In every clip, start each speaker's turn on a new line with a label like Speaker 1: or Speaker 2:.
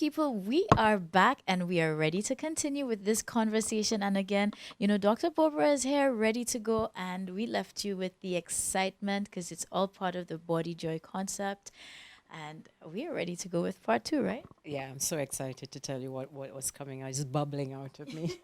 Speaker 1: people, we are back and we are ready to continue with this conversation. And again, Dr. Beaubrun is here, ready to go. And we left you with the excitement because it's all part of the body joy concept. And we are ready to go with part two, right?
Speaker 2: Yeah, I'm so excited to tell you what was coming out. It's bubbling out of me.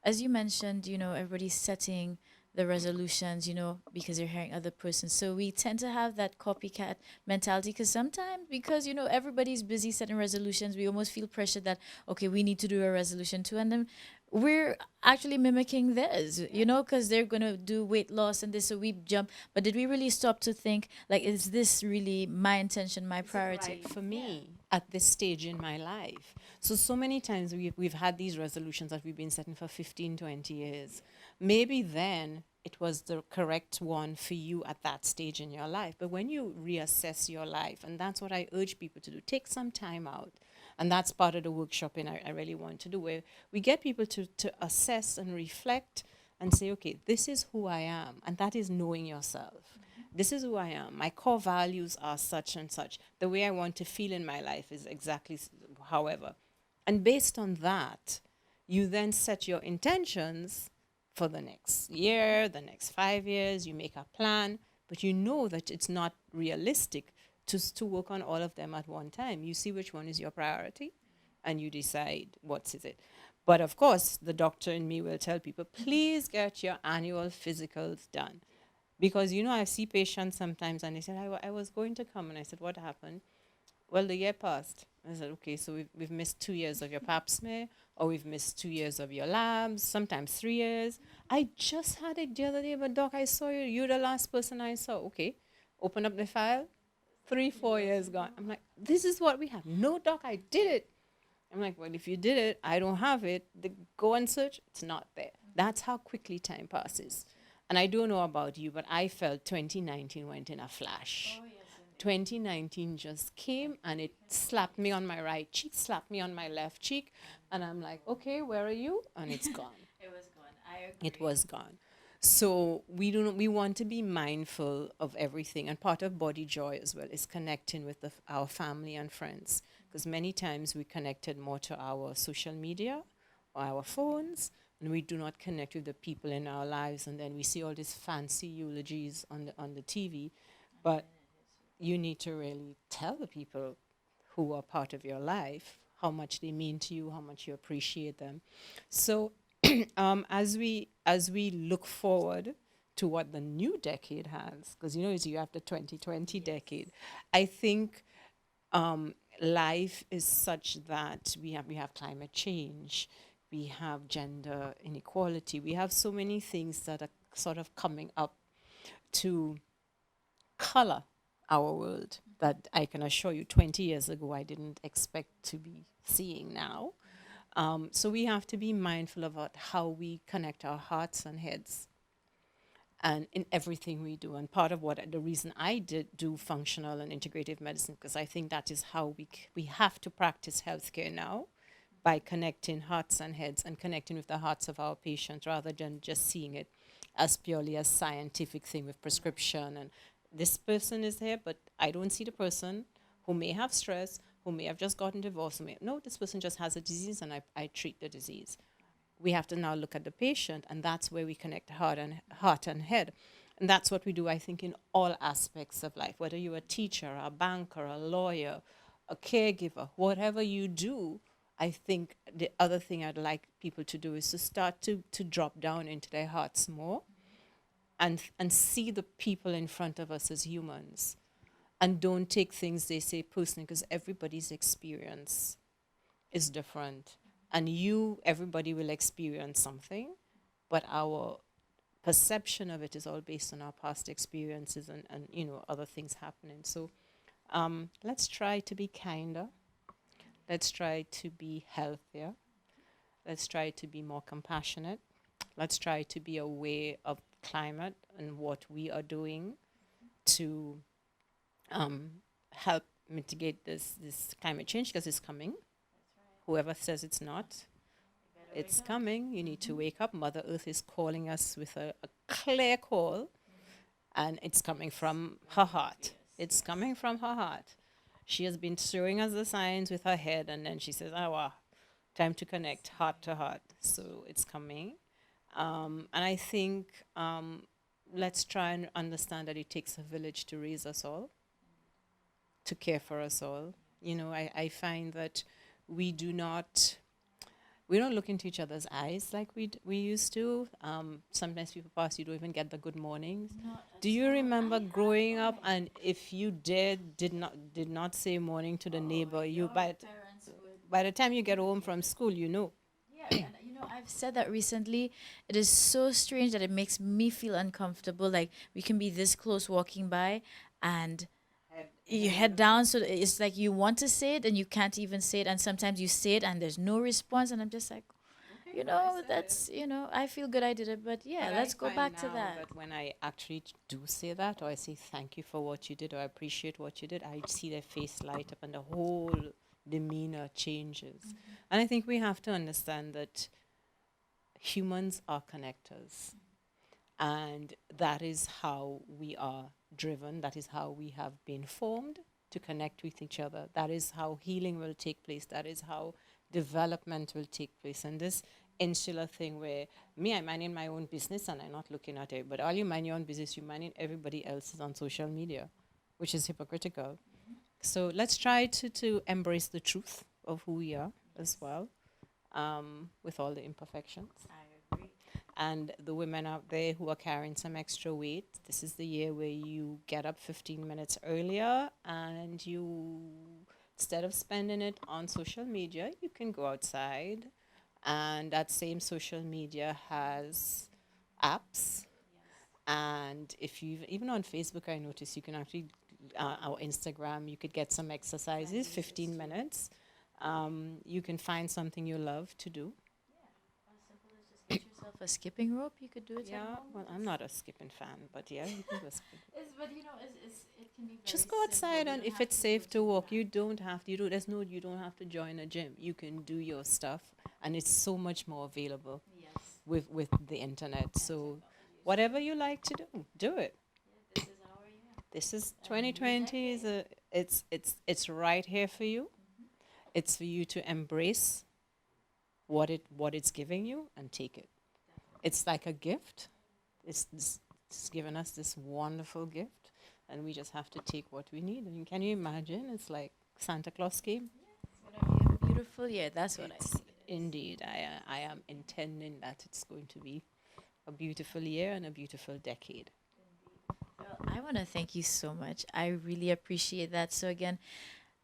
Speaker 1: As you mentioned, everybody's setting the resolutions, because they're hearing other persons. So we tend to have that copycat mentality because sometimes, because, everybody's busy setting resolutions, we almost feel pressure that, okay, we need to do a resolution too. And then we're actually mimicking theirs, because they're going to do weight loss and this. So we jump. But did we really stop to think, like, is this really my intention, my priority?
Speaker 2: Right for me at this stage in my life. So many times we've had these resolutions that we've been setting for 15, 20 years. Maybe then it was the correct one for you at that stage in your life. But when you reassess your life, and that's what I urge people to do, take some time out. And that's part of the workshopping I really want to do, where we get people to assess and reflect and say, okay, this is who I am. And that is knowing yourself. This is who I am. My core values are such and such. The way I want to feel in my life is exactly however. And based on that, you then set your intentions for the next year, the next 5 years. You make a plan, but you know that it's not realistic to work on all of them at one time. You see which one is your priority and you decide what is it. But of course, the doctor in me will tell people, please get your annual physicals done. Because, I see patients sometimes and they said, I was going to come. And I said, what happened? Well, the year passed. I said, okay, so we've missed 2 years of your pap smear, or we've missed 2 years of your labs, sometimes 3 years. I just had it the other day, but doc, I saw you. You're the last person I saw. Okay, open up the file. 3, 4 years gone. I'm like, this is what we have. No, doc, I did it. I'm like, well, if you did it, I don't have it. Go and search. It's not there. That's how quickly time passes. And I don't know about you, but I felt 2019 went in a flash. 2019 just came and it slapped me on my right cheek, slapped me on my left cheek. And I'm like, okay, where are you? And it's gone.
Speaker 1: It was gone. I agree.
Speaker 2: It was gone. So we want to be mindful of everything, and part of body joy as well is connecting with our family and friends, because many times we connected more to our social media or our phones, and we do not connect with the people in our lives. And then we see all these fancy eulogies on the TV, but you need to really tell the people who are part of your life how much they mean to you, how much you appreciate them. So as we look forward to what the new decade has, because it's you have the 2020 decade, I think life is such that we have climate change, we have gender inequality, we have so many things that are sort of coming up to color our world that I can assure you 20 years ago I didn't expect to be seeing now. So we have to be mindful about how we connect our hearts and heads and in everything we do. And part of the reason I did do functional and integrative medicine, because I think that is how we have to practice healthcare now, by connecting hearts and heads and connecting with the hearts of our patients rather than just seeing it as purely a scientific thing with prescription and this person is here, but I don't see the person who may have stress, who may have just gotten divorced. No, this person just has a disease and I treat the disease. We have to now look at the patient, and that's where we connect heart and head. And that's what we do, I think, in all aspects of life, whether you're a teacher, a banker, a lawyer, a caregiver, whatever you do. I think the other thing I'd like people to do is to start to drop down into their hearts more and see the people in front of us as humans, and don't take things they say personally, because everybody's experience is different, and everybody will experience something, but our perception of it is all based on our past experiences and other things happening. So let's try to be kinder, let's try to be healthier, let's try to be more compassionate, let's try to be aware of climate and what we are doing to help mitigate this climate change, because it's coming. Whoever says it's not, it's coming. You need to wake up. Mother Earth is calling us with a clear call, and it's coming from her heart. It's coming from her heart. She has been showing us the signs with her head, and then she says, "Ah, wow, time to connect heart to heart." So it's coming. And I think let's try and understand that it takes a village to raise us all, to care for us all. I find that we do not we don't look into each other's eyes like we used to. Sometimes people pass, you don't even get the good mornings.
Speaker 1: Not
Speaker 2: Do
Speaker 1: at
Speaker 2: you
Speaker 1: all. I
Speaker 2: remember
Speaker 1: have
Speaker 2: growing up,
Speaker 1: mine.
Speaker 2: and if you did not say morning to the
Speaker 1: Oh,
Speaker 2: neighbor, you
Speaker 1: your parents would.
Speaker 2: by the time you get home
Speaker 1: Forget
Speaker 2: from
Speaker 1: it.
Speaker 2: school, you know.
Speaker 1: Yeah, and I've said that recently. It is so strange that it makes me feel uncomfortable. Like we can be this close walking by, and you head down. So it's like you want to say it and you can't even say it. And sometimes you say it and there's no response. And I'm just like,
Speaker 2: Okay, but I said it.
Speaker 1: I feel good I did it. But yeah,
Speaker 2: But I
Speaker 1: let's go
Speaker 2: find
Speaker 1: back to
Speaker 2: now
Speaker 1: that.
Speaker 2: that when I actually do say that, or I say thank you for what you did, or I appreciate what you did, I see their face light up and the whole demeanor changes. And I think we have to understand that humans are connectors. And that is how we are driven. That is how we have been formed to connect with each other. That is how healing will take place. That is how development will take place. And this insular thing where me, I'm minding my own business and I'm not looking at it. But all you mind your own business, you minding everybody else's on social media, which is hypocritical. So let's try to embrace the truth of who we are as well, with all the imperfections.
Speaker 1: I agree.
Speaker 2: And the women out there who are carrying some extra weight, this is the year where you get up 15 minutes earlier and you, instead of spending it on social media, you can go outside. And that same social media has apps. And if you, even on Facebook, I noticed you can actually, or Instagram, you could get some exercises, 15 minutes. You can find something you love to do.
Speaker 1: As simple as just get yourself a skipping rope. You could do it at
Speaker 2: Yeah,
Speaker 1: home.
Speaker 2: well, I'm not a skipping fan, but yeah, you can go skip.
Speaker 1: But it can be very
Speaker 2: Just go
Speaker 1: simple.
Speaker 2: outside,
Speaker 1: You
Speaker 2: and
Speaker 1: don't
Speaker 2: if
Speaker 1: have
Speaker 2: it's
Speaker 1: to go
Speaker 2: safe to
Speaker 1: to
Speaker 2: walk, you don't have to. You don't have to join a gym. You can do your stuff, and it's so much more available
Speaker 1: yes.
Speaker 2: with the internet.
Speaker 1: And
Speaker 2: So,
Speaker 1: technology is true.
Speaker 2: whatever you like to do, do it.
Speaker 1: Yeah, this is our year.
Speaker 2: This is
Speaker 1: A new
Speaker 2: 2020.
Speaker 1: decade.
Speaker 2: It's right here for you. It's for you to embrace what it's giving you and take it. It's like a gift. It's given us this wonderful gift, and we just have to take what we need. I mean, can you imagine? It's like Santa Claus came.
Speaker 1: It's gonna be a beautiful year. That's what I
Speaker 2: It's
Speaker 1: see.
Speaker 2: indeed. I am intending that it's going to be a beautiful year and a beautiful decade.
Speaker 1: Well, I want to thank you so much. I really appreciate that. So again,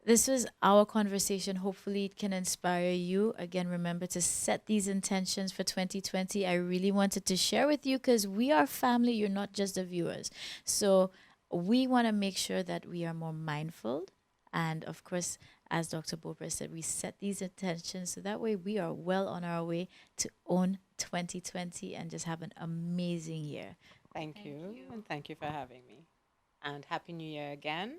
Speaker 1: this was our conversation. Hopefully, it can inspire you. Again, remember to set these intentions for 2020. I really wanted to share with you because we are family. You're not just the viewers. So, we want to make sure that we are more mindful. And of course, as Dr. Beaubrun said, we set these intentions so that way we are well on our way to own 2020 and just have an amazing year.
Speaker 2: Thank
Speaker 1: Thank
Speaker 2: you,
Speaker 1: you.
Speaker 2: and thank you for having me. And Happy New Year again.